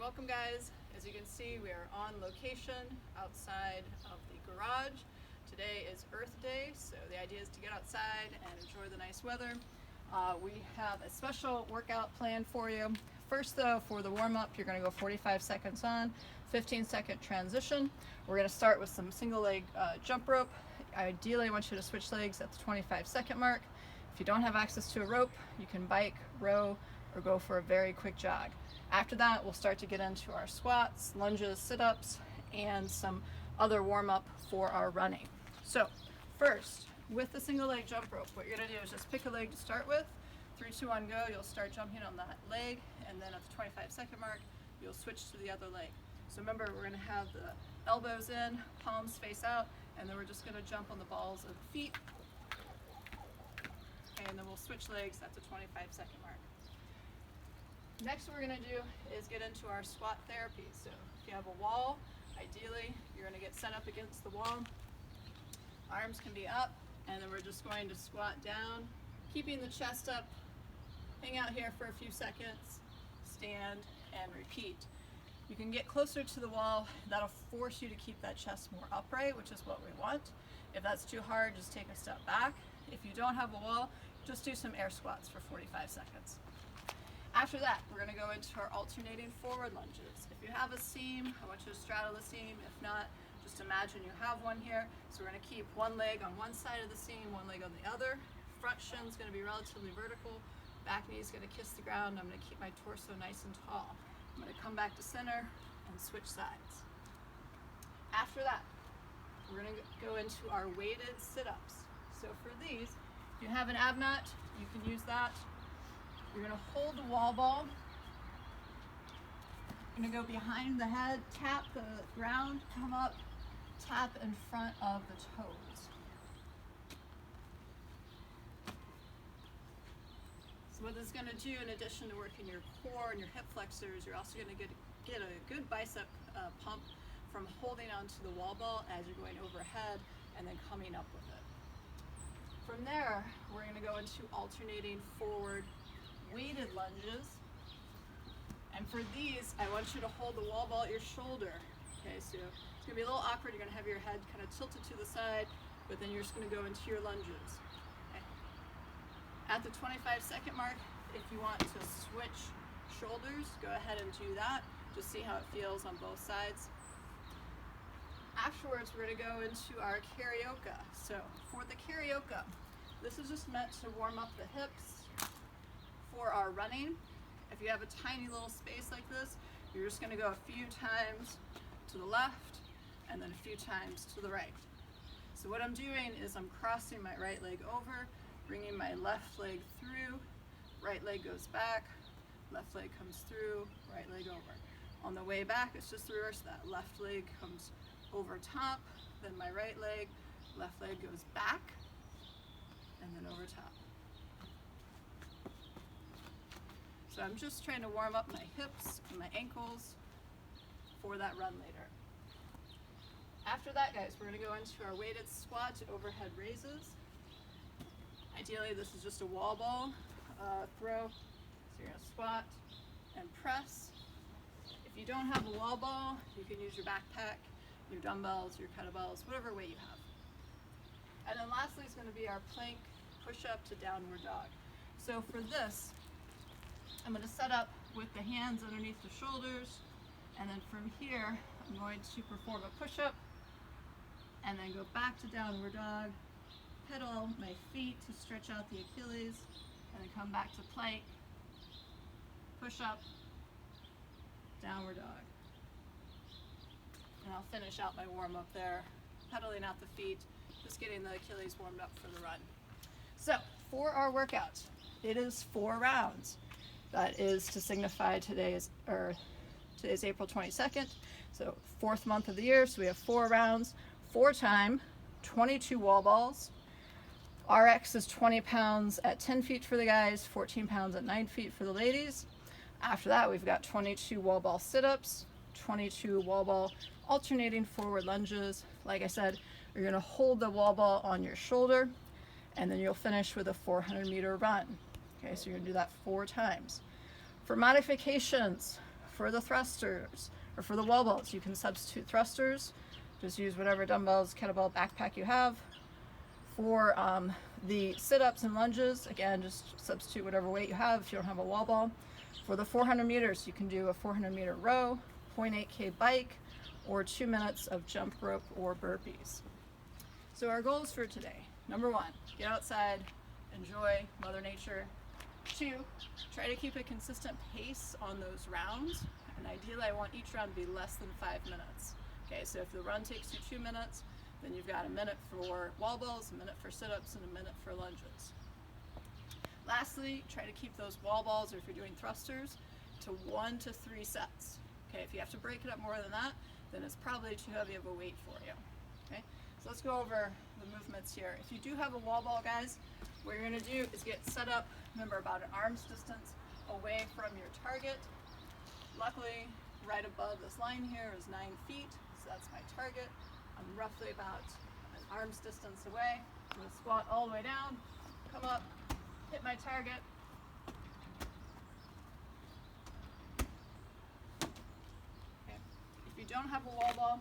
welcome guys. As you can see, we are on location outside of the garage. Today is Earth Day, so the idea is to get outside and enjoy the nice weather. We have a special workout plan for you. First though, for the warm-up, you're going to go 45 seconds on, 15-second transition. We're going to start with some single leg jump rope. Ideally, I want you to switch legs at the 25-second mark. If you don't have access to a rope, you can bike, row, or go for a very quick jog. After that, we'll start to get into our squats, lunges, sit-ups, and some other warm-up for our running. So first, with the single leg jump rope, what you're going to do is just pick a leg to start with. 3, 2, 1, go. You'll start jumping on that leg, and then at the 25-second mark, you'll switch to the other leg. So remember, we're going to have the elbows in, palms face out, and then we're just going to jump on the balls of the feet. Okay, and then we'll switch legs at the 25-second mark. Next, what we're going to do is get into our squat therapy. So if you have a wall, ideally you're going to get set up against the wall. Arms can be up, and then we're just going to squat down, keeping the chest up. Hang out here for a few seconds, stand, and repeat. You can get closer to the wall. That'll force you to keep that chest more upright, which is what we want. If that's too hard, just take a step back. If you don't have a wall, just do some air squats for 45 seconds. After that, we're going to go into our alternating forward lunges. If you have a seam, I want you to straddle the seam. If not, just imagine you have one here. So we're going to keep one leg on one side of the seam, one leg on the other. Front shin's going to be relatively vertical. Back knee's going to kiss the ground. I'm going to keep my torso nice and tall. I'm going to come back to center and switch sides. After that, we're going to go into our weighted sit-ups. So for these, if you have an ab mat, you can use that. You're going to hold the wall ball. You're going to go behind the head, tap the ground, come up, tap in front of the toes. So what this is going to do, in addition to working your core and your hip flexors, you're also going to get a good bicep pump from holding onto the wall ball as you're going overhead and then coming up with it. From there, we're going to go into alternating forward weighted lunges. And for these, I want you to hold the wall ball at your shoulder. Okay, so it's going to be a little awkward. You're going to have your head kind of tilted to the side, but then you're just going to go into your lunges. Okay. At the 25-second mark, if you want to switch shoulders, go ahead and do that. Just see how it feels on both sides. Afterwards, we're going to go into our Carioca. So for the Carioca, this is just meant to warm up the hips. For our running, if you have a tiny little space like this, you're just going to go a few times to the left and then a few times to the right. So what I'm doing is I'm crossing my right leg over, bringing my left leg through, right leg goes back, left leg comes through, right leg over. On the way back, it's just the reverse of that. Left leg comes over top, then my right leg, left leg goes back, and then over top. So I'm just trying to warm up my hips and my ankles for that run later. After that, guys, we're going to go into our weighted squat to overhead raises. Ideally, this is just a wall ball throw. So you're going to squat and press. If you don't have a wall ball, you can use your backpack, your dumbbells, your kettlebells, whatever weight you have. And then lastly is going to be our plank push-up to downward dog. So for this, I'm going to set up with the hands underneath the shoulders, and then from here I'm going to perform a push-up and then go back to downward dog, pedal my feet to stretch out the Achilles, and then come back to plank, push-up, downward dog. And I'll finish out my warm-up there, pedaling out the feet, just getting the Achilles warmed up for the run. So for our workout, it is 4 rounds. That is to signify today's April 22nd, so 4th month of the year. So we have 4 rounds, 4 time, 22 wall balls. RX is 20 pounds at 10 feet for the guys, 14 pounds at 9 feet for the ladies. After that, we've got 22 wall ball sit-ups, 22 wall ball alternating forward lunges. Like I said, you're going to hold the wall ball on your shoulder, and then you'll finish with a 400-meter run. Okay, so you're going to do that 4 times. For modifications, for the thrusters, or for the wall balls, you can substitute thrusters. Just use whatever dumbbells, kettlebell, backpack you have. For the sit-ups and lunges, again, just substitute whatever weight you have if you don't have a wall ball. For the 400 meters, you can do a 400-meter row, 0.8K bike, or 2 minutes of jump rope or burpees. So our goals for today: number 1, get outside, enjoy Mother Nature. 2, try to keep a consistent pace on those rounds, and ideally I want each round to be less than 5 minutes. Okay, so if the run takes you 2 minutes, then you've got a minute for wall balls, a minute for sit-ups, and a minute for lunges. Lastly, try to keep those wall balls, or if you're doing thrusters, to 1 to 3 sets. Okay, if you have to break it up more than that, then it's probably too heavy of a weight for you. Okay, so let's go over the movements here. If you do have a wall ball, guys, what you're going to do is get set up, remember, about an arm's distance away from your target. Luckily, right above this line here is 9 feet, so that's my target. I'm roughly about an arm's distance away. I'm going to squat all the way down, come up, hit my target. Okay. If you don't have a wall ball,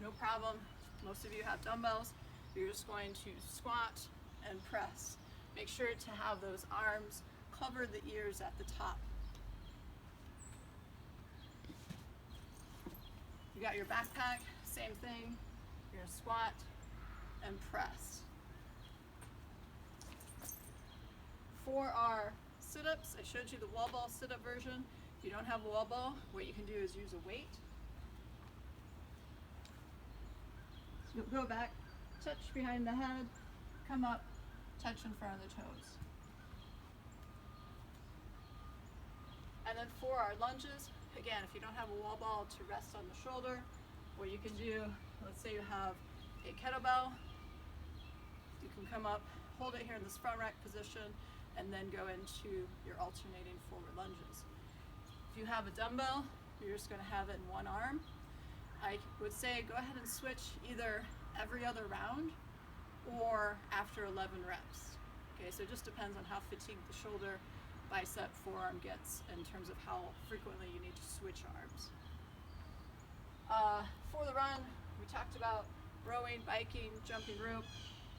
no problem. Most of you have dumbbells. You're just going to squat and press. Make sure to have those arms cover the ears at the top. You got your backpack, same thing. You're going to squat and press. For our sit-ups, I showed you the wall ball sit-up version. If you don't have a wall ball, what you can do is use a weight. You'll go back, touch behind the head, come up, touch in front of the toes. And then for our lunges, again, if you don't have a wall ball to rest on the shoulder, what you can do, let's say you have a kettlebell, you can come up, hold it here in this front rack position, and then go into your alternating forward lunges. If you have a dumbbell, you're just going to have it in one arm. I would say go ahead and switch either every other round or after 11 reps. Okay, so it just depends on how fatigued the shoulder, bicep, forearm gets in terms of how frequently you need to switch arms. For the run, we talked about rowing, biking, jumping rope.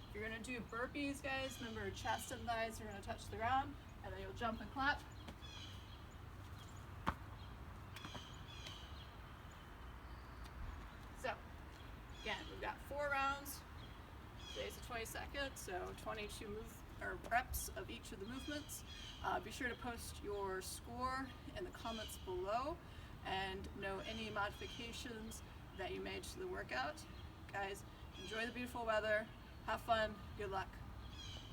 If you're going to do burpees, guys, remember chest and thighs are going to touch the ground, and then you'll jump and clap. So, again, we've got 4 rounds. Today's the 22nd, so 22 reps of each of the movements. Be sure to post your score in the comments below and know any modifications that you made to the workout. Guys, enjoy the beautiful weather, have fun, good luck.